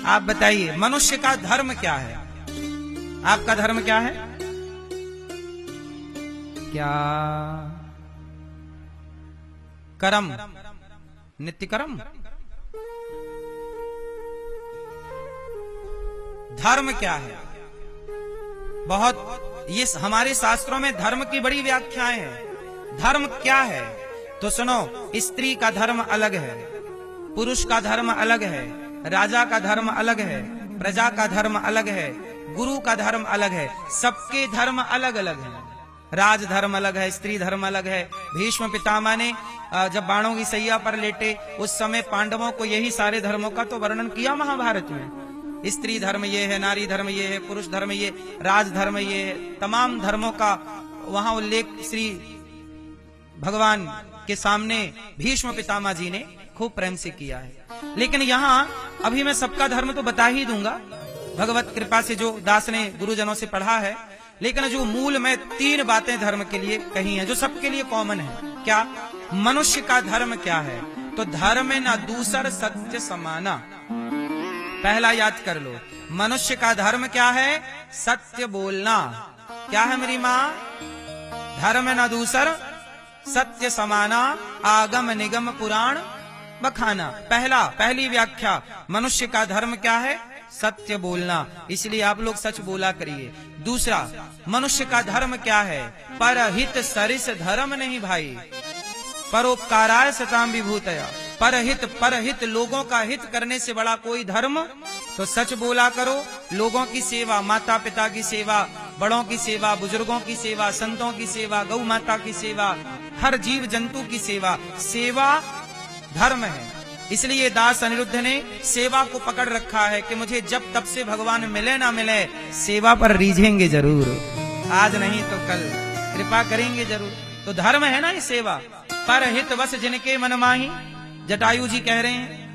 आप बताइए मनुष्य का धर्म क्या है? आपका धर्म क्या है? क्या? कर्म, नित्य कर्म। धर्म क्या है? बहुत ये हमारे शास्त्रों में धर्म की बड़ी व्याख्याएं हैं। धर्म क्या है तो सुनो, स्त्री का धर्म अलग है, पुरुष का धर्म अलग है, राजा का धर्म अलग है, प्रजा का धर्म अलग है, गुरु का धर्म अलग है। सबके धर्म अलग अलग हैं। राज धर्म अलग है, स्त्री धर्म अलग है। भीष्म पितामह ने जब बाणों की सैया पर लेटे उस समय पांडवों को यही सारे धर्मों का तो वर्णन किया महाभारत में। स्त्री धर्म ये है, नारी धर्म ये है, पुरुष धर्म ये, राज धर्म ये है। तमाम धर्मों का वहां उल्लेख श्री भगवान के सामने भीष्म पितामह जी ने खूब प्रेम से किया है। लेकिन यहाँ अभी मैं सबका धर्म तो बता ही दूंगा भगवत कृपा से, जो दास ने गुरुजनों से पढ़ा है। लेकिन जो मूल में 3 बातें धर्म के लिए कही हैं जो सबके लिए कॉमन है। क्या? मनुष्य का धर्म क्या है तो धर्म न दूसर सत्य समाना। पहला याद कर लो, मनुष्य का धर्म क्या है? सत्य बोलना। क्या है मेरी माँ? धर्म न दूसर सत्य समाना, आगम निगम पुराण बखाना। पहली व्याख्या, मनुष्य का धर्म क्या है? सत्य बोलना। इसलिए आप लोग सच बोला करिए। दूसरा, मनुष्य का धर्म क्या है? परहित सरिस धर्म नहीं भाई, परोपकाराय सताम विभूतया। परहित लोगों का हित करने से बड़ा कोई धर्म? तो सच बोला करो। लोगों की सेवा, माता पिता की सेवा, बड़ों की सेवा, बुजुर्गों की सेवा, संतों की सेवा, गौ माता की सेवा, हर जीव जंतु की सेवा, सेवा धर्म है। इसलिए दास अनिरुद्ध ने सेवा को पकड़ रखा है कि मुझे जब तब से भगवान मिले ना मिले, सेवा पर रीझेंगे जरूर, आज नहीं तो कल कृपा करेंगे जरूर। तो धर्म है ना ये सेवा। परहित बस जिनके मन माही, जटायु जी कह रहे हैं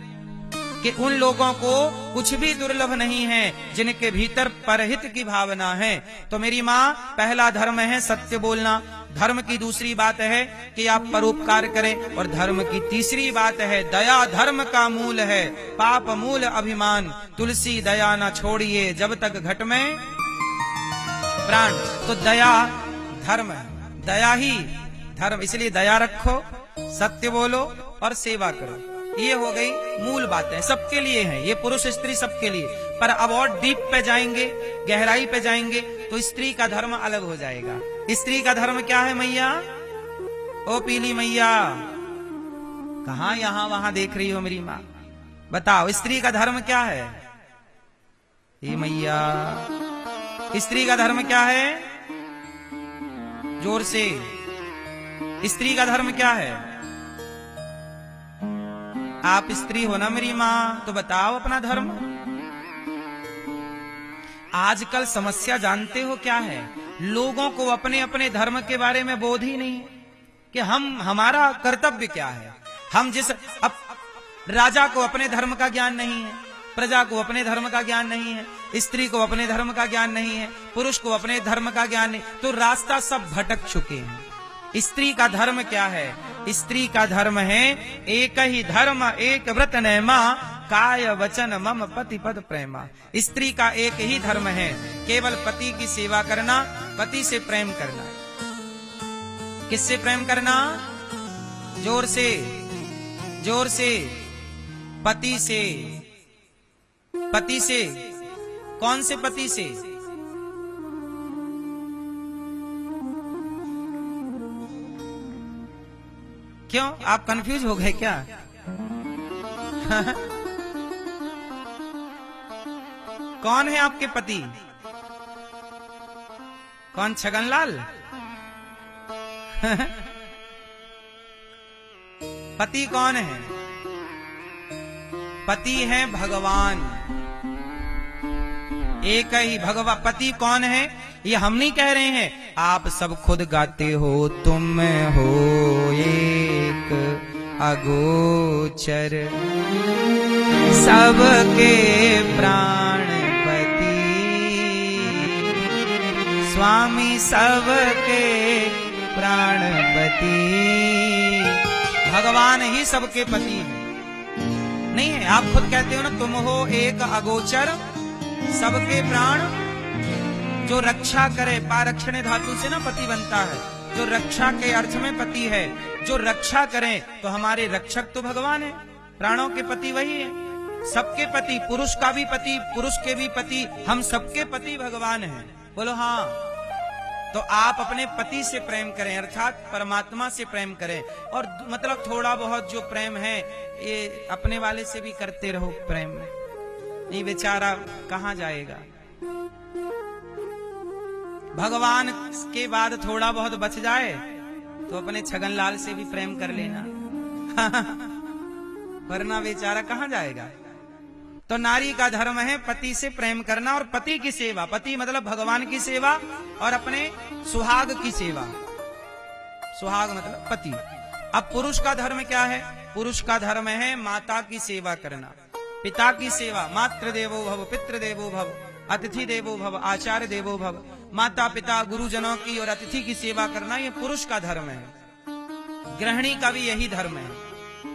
कि उन लोगों को कुछ भी दुर्लभ नहीं है जिनके भीतर परहित की भावना है। तो मेरी माँ, पहला धर्म है सत्य बोलना। धर्म की दूसरी बात है कि आप परोपकार करें। और धर्म की तीसरी बात है दया धर्म का मूल है, पाप मूल अभिमान। तुलसी दया न छोड़िए जब तक घट में प्राण। तो दया धर्म है, दया ही धर्म। इसलिए दया रखो, सत्य बोलो और सेवा करो। ये हो गई मूल बातें, सबके लिए हैं ये, पुरुष स्त्री सबके लिए। पर अब और डीप पे जाएंगे, गहराई पे जाएंगे तो स्त्री का धर्म अलग हो जाएगा। स्त्री का धर्म क्या है मैया? ओ पीली मैया, कहां यहां वहां देख रही हो मेरी माँ? बताओ स्त्री का धर्म क्या है? ये मैया, स्त्री का धर्म क्या है? जोर से, स्त्री का धर्म क्या है? आप स्त्री हो ना मेरी माँ, तो बताओ अपना धर्म। आजकल समस्या जानते हो क्या है? लोगों को अपने अपने धर्म के बारे में बोध ही नहीं कि हमारा कर्तव्य क्या है। हम जिस अब राजा को अपने धर्म का ज्ञान नहीं है, प्रजा को अपने धर्म का ज्ञान नहीं है, स्त्री को अपने धर्म का ज्ञान नहीं है, पुरुष को अपने धर्म का ज्ञान नहीं, तो रास्ता सब भटक चुके हैं। स्त्री का धर्म क्या है? स्त्री का धर्म है एक ही धर्म एक व्रत नैमा, काय वचन मम पति पद प्रेमा। स्त्री का एक ही धर्म है, केवल पति की सेवा करना, पति से प्रेम करना। किससे प्रेम करना? जोर से, जोर से, पति से। पति से। कौन से पति से? क्यों, आप कंफ्यूज हो गए क्या? कौन है आपके पति? कौन, छगनलाल? पति कौन है? पति है भगवान, एक ही भगवान। पति कौन है ये हम नहीं कह रहे हैं, आप सब खुद गाते हो। तुम हो एक अगोचर सबके प्राणपति, स्वामी सबके प्राणपति। भगवान ही सबके पति हैं। नहीं है। आप खुद कहते हो ना, तुम हो एक अगोचर सबके प्राण जो रक्षा करे। पारक्षण धातु से ना पति बनता है, जो रक्षा के अर्थ में पति है, जो रक्षा करें। तो हमारे रक्षक तो भगवान है, प्राणों के पति वही है, सबके पति, पुरुष का भी पति, पुरुष के भी पति, हम सबके पति भगवान हैं। बोलो हाँ। तो आप अपने पति से प्रेम करें, अर्थात परमात्मा से प्रेम करें। और मतलब थोड़ा बहुत जो प्रेम है ये अपने वाले से भी करते रहो प्रेम में, नहीं बेचारा कहां जाएगा। भगवान के बाद थोड़ा बहुत बच जाए तो अपने छगनलाल से भी प्रेम कर लेना वरना बेचारा कहां जाएगा। तो नारी का धर्म है पति से प्रेम करना और पति की सेवा। पति मतलब भगवान की सेवा और अपने सुहाग की सेवा। सुहाग मतलब पति। अब पुरुष का धर्म क्या है? पुरुष का धर्म है माता की सेवा करना, पिता की सेवा। मातृ देवो भव, पितृ देवो भव, अतिथि देवो भव, आचार्य देवो भव। माता पिता गुरुजनों की और अतिथि की सेवा करना ये पुरुष का धर्म है। गृहिणी का भी यही धर्म है।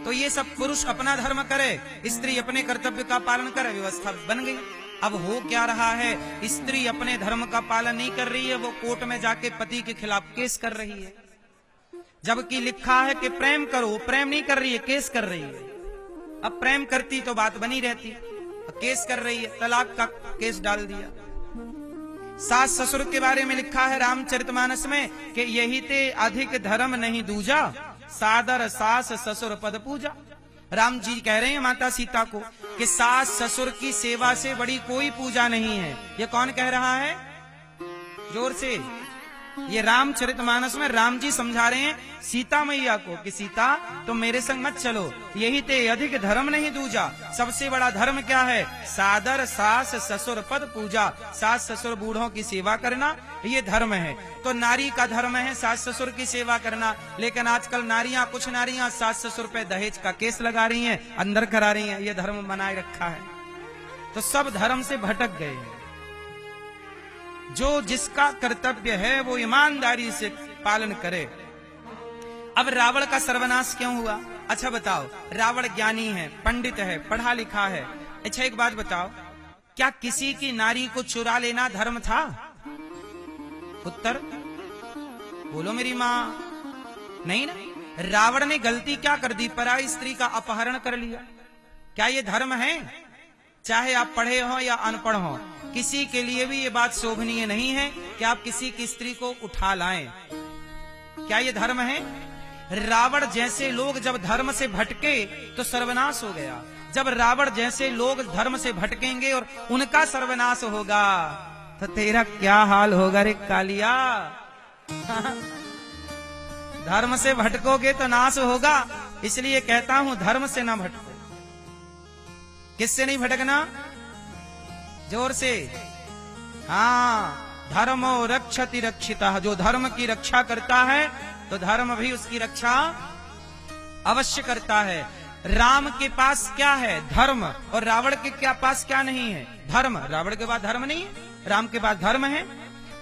तो ये सब पुरुष अपना धर्म करे, स्त्री अपने कर्तव्य का पालन करे, व्यवस्था बन गई। अब हो क्या रहा है, स्त्री अपने धर्म का पालन नहीं कर रही है, वो कोर्ट में जाके पति के खिलाफ केस कर रही है, जबकि लिखा है कि प्रेम करो। प्रेम नहीं कर रही है, केस कर रही है। अब प्रेम करती तो बात बनी रहती, केस कर रही है, तलाक का केस डाल दिया। सास ससुर के बारे में लिखा है रामचरितमानस में कि यही ते अधिक धर्म नहीं दूजा, सादर सास ससुर पद पूजा। राम जी कह रहे हैं माता सीता को कि सास ससुर की सेवा से बड़ी कोई पूजा नहीं है। ये कौन कह रहा है? जोर से। ये रामचरितमानस में राम जी समझा रहे हैं सीता मैया को कि सीता तुम मेरे संग मत चलो, यही ते अधिक धर्म नहीं दूजा। सबसे बड़ा धर्म क्या है? सादर सास ससुर पद पूजा। सास ससुर बूढ़ों की सेवा करना, ये धर्म है। तो नारी का धर्म है सास ससुर की सेवा करना। लेकिन आजकल नारियां, कुछ नारियां सास ससुर पे दहेज का केस लगा रही हैं, अंदर करा रही हैं। ये धर्म बनाए रखा है। तो सब धर्म से भटक गए हैं। जो जिसका कर्तव्य है वो ईमानदारी से पालन करे। अब रावण का सर्वनाश क्यों हुआ? अच्छा बताओ, रावण ज्ञानी है, पंडित है, पढ़ा लिखा है। अच्छा एक बात बताओ, क्या किसी की नारी को चुरा लेना धर्म था? उत्तर बोलो मेरी माँ। नहीं ना। रावण ने गलती क्या कर दी? पराई स्त्री का अपहरण कर लिया। क्या ये धर्म है? चाहे आप पढ़े हो या अनपढ़ हो, किसी के लिए भी ये बात शोभनीय नहीं है कि आप किसी की स्त्री को उठा लाएं। क्या ये धर्म है? रावण जैसे लोग जब धर्म से भटके तो सर्वनाश हो गया। जब रावण जैसे लोग धर्म से भटकेंगे और उनका सर्वनाश होगा तो तेरा क्या हाल होगा रे कालिया। धर्म से भटकोगे तो नाश होगा। इसलिए कहता हूं धर्म से ना भटको। किससे नहीं भटकना? जोर से। हाँ, धर्मो रक्षति रक्षिता। जो धर्म की रक्षा करता है तो धर्म भी उसकी रक्षा अवश्य करता है। राम के पास क्या है? धर्म। और रावण के क्या पास क्या नहीं है? धर्म। रावण के पास धर्म नहीं है, राम के पास धर्म है।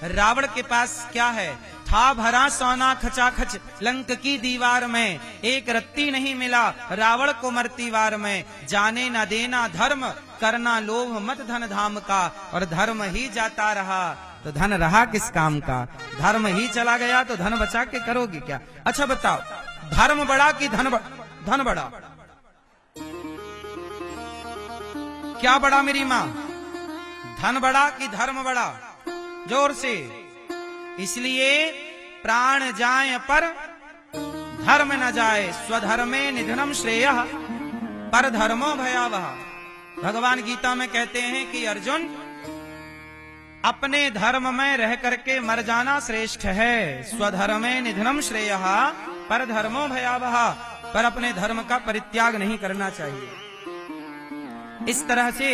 रावण के पास क्या है? था भरा सोना खचाखच लंक की दीवार में, एक रत्ती नहीं मिला रावण को मरती वार में। जाने न देना धर्म, करना लोभ मत धन धाम का। और धर्म ही जाता रहा तो धन रहा किस काम का? धर्म ही चला गया तो धन बचा के करोगी क्या? अच्छा बताओ, धर्म बड़ा कि धन बड़ा? क्या बड़ा मेरी माँ? धन बड़ा कि धर्म बड़ा? जोर से। इसलिए प्राण जाए पर धर्म न जाए, स्वधर्मे निधनम श्रेयः पर धर्मो भयावह। भगवान गीता में कहते हैं कि अर्जुन, अपने धर्म में रह करके मर जाना श्रेष्ठ है। स्वधर्मे निधनम श्रेयः पर धर्मो भयावह। पर अपने धर्म का परित्याग नहीं करना चाहिए। इस तरह से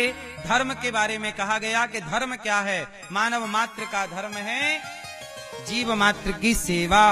धर्म के बारे में कहा गया कि धर्म क्या है? मानव मात्र का धर्म है जीव मात्र की सेवा।